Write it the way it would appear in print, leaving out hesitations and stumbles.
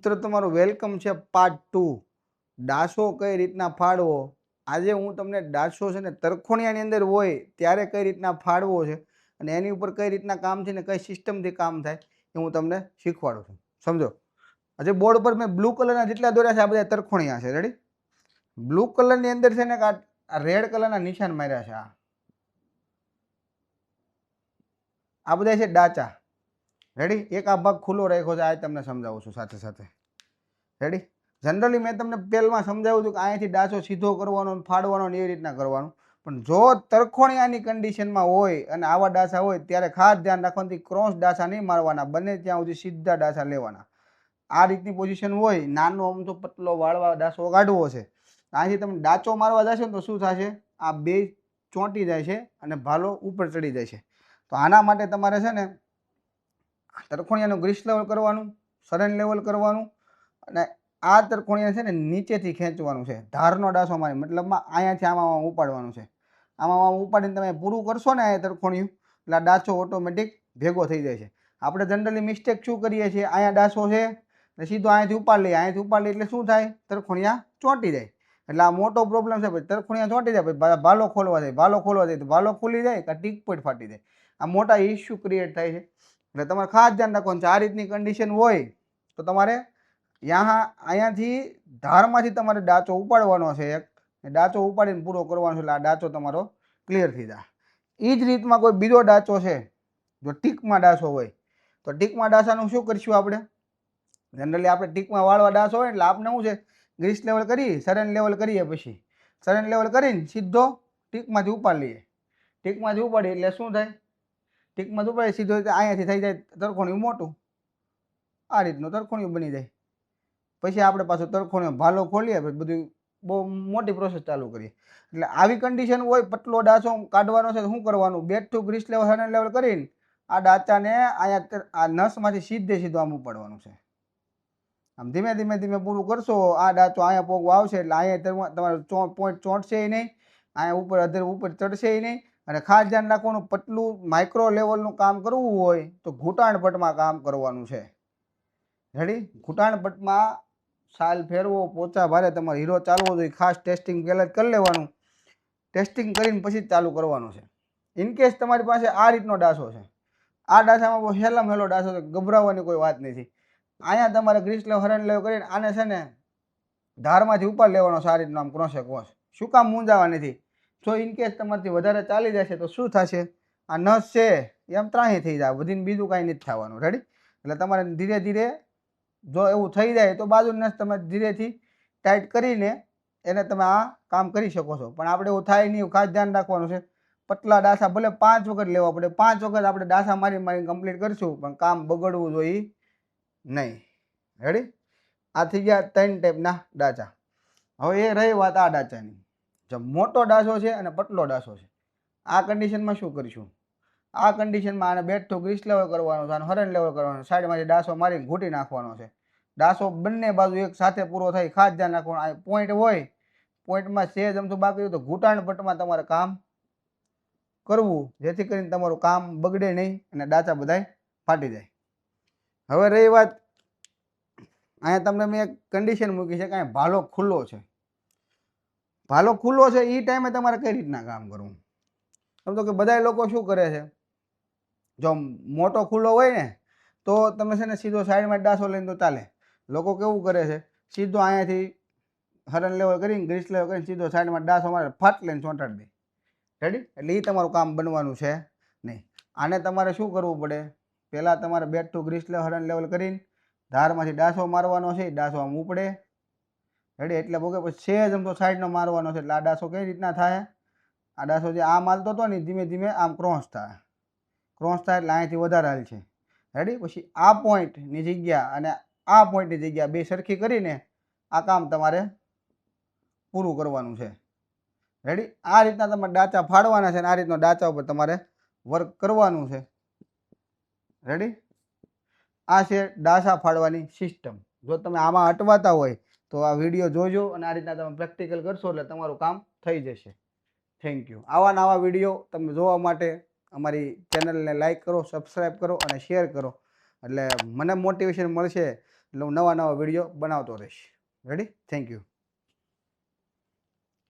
મિત્રો તમારું વેલકમ છે પાર્ટ 2 ડાસો કઈ રીતના ફાડવો। આજે હું તમને ડાસો છે ને તરખોણિયાની અંદર હોય ત્યારે કઈ રીતના ફાડવો છે અને એની ઉપર કઈ રીતના કામ છે ને કઈ સિસ્ટમથી કામ થાય એ હું તમને શીખવાડું છું। સમજો, આજે બોર્ડ પર મેં બ્લુ કલરના જેટલા દોર્યા છે આ બધા તરખોણિયા છે। રેડી? બ્લુ કલરની અંદર છે ને આ રેડ કલરના નિશાન માર્યા છે। આ બધા છે ડાચા। રેડી? એક આ ભાગ ખુલ્લો રાખ્યો છે, આ તમને સમજાવું છું સાથે સાથે। રેડી? જનરલી મેં તમને પહેલમાં સમજાવ્યું હતું કે અહીંયાથી ડાચો સીધો કરવાનો ફાડવાનો ને એ રીતના કરવાનું, પણ જો તરખોણિયાની કન્ડિશનમાં હોય અને આવા ડાચા હોય ત્યારે ખાસ ધ્યાન રાખવાનું, ક્રોસ ડાચા નહીં મારવાના, બને ત્યાં સુધી સીધા ડાચા લેવાના। આ રીતની પોઝિશન હોય, નાનો અમથો પતલો વાળવા ડાચો કાઢવો છે, અહીંથી તમે ડાચો મારવા જશો ને તો શું થશે, આ બે ચોંટી જાય છે અને ભાલો ઉપર ચડી જાય છે। તો આના માટે તમારે છે ને તરખોણિયાનું ગ્રીસ લેવલ કરવાનું, સરેન લેવલ કરવાનું અને આ તરખોણિયા છે ને નીચેથી ખેંચવાનું છે। ધારનો ડાસો મારી મતલબમાં અહીંયાથી આમાં ઉપાડવાનું છે। આમાં ઉપાડીને તમે પૂરું કરશો ને આ તરખોણિયું એટલે આ ડાચો ઓટોમેટિક ભેગો થઈ જાય છે। આપણે જનરલી મિસ્ટેક શું કરીએ છીએ, અહીંયા ડાસો છે ને સીધો અહીંયાથી ઉપાડી લઈએ, અહીંયાથી ઉપાડી એટલે શું થાય, તરખોણિયા ચોંટી જાય। એટલે આ મોટો પ્રોબ્લેમ છે, પછી તરખોણિયા ચોંટી જાય, પછી ભાલો ખોલવા જાય, ભાલો ખોલવા જાય તો ભાલો ખુલી જાય કે ટીક પોઈન્ટ ફાટી જાય। આ મોટા ઇસ્યુ ક્રિએટ થાય છે। એટલે તમારે ખાસ ધ્યાન રાખવાનું છે, આ રીતની કન્ડિશન હોય તો તમારે અહીંયાથી ધારમાંથી તમારે ડાચો ઉપાડવાનો છે એક, ડાચો ઉપાડીને પૂરો કરવાનો છે એટલે આ ડાચો તમારો ક્લિયર થઈ જાય। એ જ રીતમાં કોઈ બીજો ડાચો છે, જો ટીકમાં ડાચો હોય તો ટીકમાં ડાચાનું શું કરીશું આપણે, જનરલી આપણે ટીકમાં વાળવા ડાચો હોય એટલે આપણે શું છે, ગ્રીસ લેવલ કરી સરેન લેવલ કરીએ, પછી સરેન લેવલ કરીને સીધો ટીકમાંથી ઉપાડી લઈએ। ટીકમાંથી ઉપાડીએ એટલે શું થાય, ટીકમાંથી ઉપાડીએ સીધો અહીંયાથી થઈ જાય તરખોણિયું મોટું, આ રીતનું તરખોણિયું બની જાય। પછી આપણે પાછું તરખોણિયો ભાલો ખોલીએ, પછી બધું બહુ મોટી પ્રોસેસ ચાલુ કરીએ। એટલે આવી કન્ડિશન હોય, પતલો ડાચો કાઢવાનો છે તો શું કરવાનું, બેટ ટુ ગ્રીસ લેવલ સરેન લેવલ કરીને આ ડાચાને અહીંયા આ નસમાંથી સીધો આમ ઉપાડવાનું છે। આમ ધીમે ધીમે ધીમે પૂરું કરશો, આ ડાચો અહીંયા પોગવો આવશે એટલે અહીંયા તમારે પોઈન્ટ ચોંટશે નહીં, અહીંયા ઉપર અધર ઉપર ચડશે નહીં। અને ખાસ ધ્યાન રાખવાનું, પતલું માઇક્રો લેવલનું કામ કરવું હોય તો ઘૂંટાણ પટમાં કામ કરવાનું છે। રેડી? ઘૂંટાણ પટમાં સાલ ફેરવો, પોચા ભારે તમારે હીરો ચાલવો જોઈએ, ખાસ ટેસ્ટિંગ પહેલાં જ કરી લેવાનું, ટેસ્ટિંગ કરીને પછી જ ચાલુ કરવાનું છે। ઇનકેસ તમારી પાસે આ રીતનો ડાસો છે, આ ડાસામાં બહુ હેલામ હેલો ડાસો છે, ગભરાવાની કોઈ વાત નથી। અહીંયા તમારે ગ્રીસ લેવલ હરણ લેવલ કરીને આને છે ને ધારમાંથી ઉપર લેવાનો છે, આ રીતનો આમ ક્રોસે ક્રોસ। શું કામ મૂંઝાવા નથી, જો ઇનકેસ તમારાથી વધારે ચાલી જશે તો શું થશે, આ નસ છે એમ ત્રાહી થઈ જાય, વધીને બીજું કાંઈ નથી થવાનું। રેડી? એટલે તમારે ધીરે ધીરે જો એવું થઈ જાય તો બાજુની નસ તમે ધીરેથી ટાઈટ કરીને એને તમે આ કામ કરી શકો છો, પણ આપણે એવું થાય નહીં, ખાસ ધ્યાન રાખવાનું છે। પતલા ડાસા ભલે 5 વખત લેવા પડે, 5 વખત આપણે ડાસા મારી કમ્પ્લીટ કરીશું, પણ કામ બગડવું જોઈએ નહીં। રેડી? આ થઈ ગયા 3 ટાઈપના ડાચા। હવે એ રહી વાત આ ડાચાની, જો મોટો ડાસો છે અને પતલો ડાસો છે, આ કન્ડિશનમાં શું કરીશું, આ કન્ડિશનમાં આને બેટ ટુ ગ્રીસ લેવલ કરવાનો છે, આને હરણ લેવલ કરવાનો છે, સાઈડમાંથી ડાસો મારીને ઘૂંટી નાખવાનો છે। ડાસો બંને બાજુ એક સાથે પૂરો થાય, ખાસ ધ્યાન રાખવાનું। આ પોઈન્ટ હોય, પોઈન્ટમાં સેજ અમથું બાકી હોય તો ઘૂંટાણ પટમાં તમારે કામ કરવું, જેથી કરીને તમારું કામ બગડે નહીં અને ડાચા બધાય ફાટી જાય। હવે રહી વાત, અહીંયા તમને મેં એક કન્ડિશન મૂકી છે કે અહીંયા ભાલો ખુલ્લો છે, ભાલો ખુલ્લો છે, એ ટાઈમે તમારે કઈ રીતના કામ કરવું। સમજો કે બધા લોકો શું કરે છે, જો મોટો ખુલ્લો હોય ને તો તમે છે ને સીધો સાઈડમાં ડાસો લઈને તો ચાલે, લોકો કેવું કરે છે, સીધો અહીંયાથી હરણ લેવલ કરીને ગ્રીસ લેવલ કરીને સીધો સાઈડમાં ડાસો મારે ફાટ લઈને ચોંટાડી દે। રેડી? એટલે એ તમારું કામ બનવાનું છે નહીં। આને તમારે શું કરવું પડે, પહેલાં તમારે બેટ ટુ ગ્રીસ લેવલ હરણ લેવલ કરીને ધારમાંથી ડાસો મારવાનો છે, ડાસો આમ ઉપડે। રેડી? એટલે બોકે પછી સેજ આમ તો સાઈડનો મારવાનો છે, એટલે આ ડાસો કઈ રીતના થાય, આ ડાસો જે આમ હાલતો હતો ને ધીમે ધીમે આમ ક્રોસ થાય, ક્રોસ થાય એટલે અહીંયાથી વધારે હાલ છે। રેડી? પછી આ પોઈન્ટની જગ્યા અને આ પોઈન્ટની જગ્યા બે સરખી કરીને આ કામ તમારે પૂરું કરવાનું છે। રેડી? આ રીતના તમારે ડાચા ફાડવાના છે અને આ રીતનો ડાચા ઉપર તમારે વર્ક કરવાનું છે। રેડી? આ છે ડાસા ફાડવાની સિસ્ટમ। જો તમે આમાં અટવાતા હોય તો આ વિડીયો જોજો અને આ રીતના તમે પ્રેક્ટિકલ કરશો એટલે તમારું કામ થઈ જશે। Thank you. આવા નવા વિડીયો તમે જોવા માટે અમારી ચેનલને લાઈક કરો, સબસ્ક્રાઈબ કરો અને શેર કરો, એટલે મને મોટિવેશન મળશે એટલે હું નવા વિડીયો બનાવતો રહીશ. રેડી? Thank you.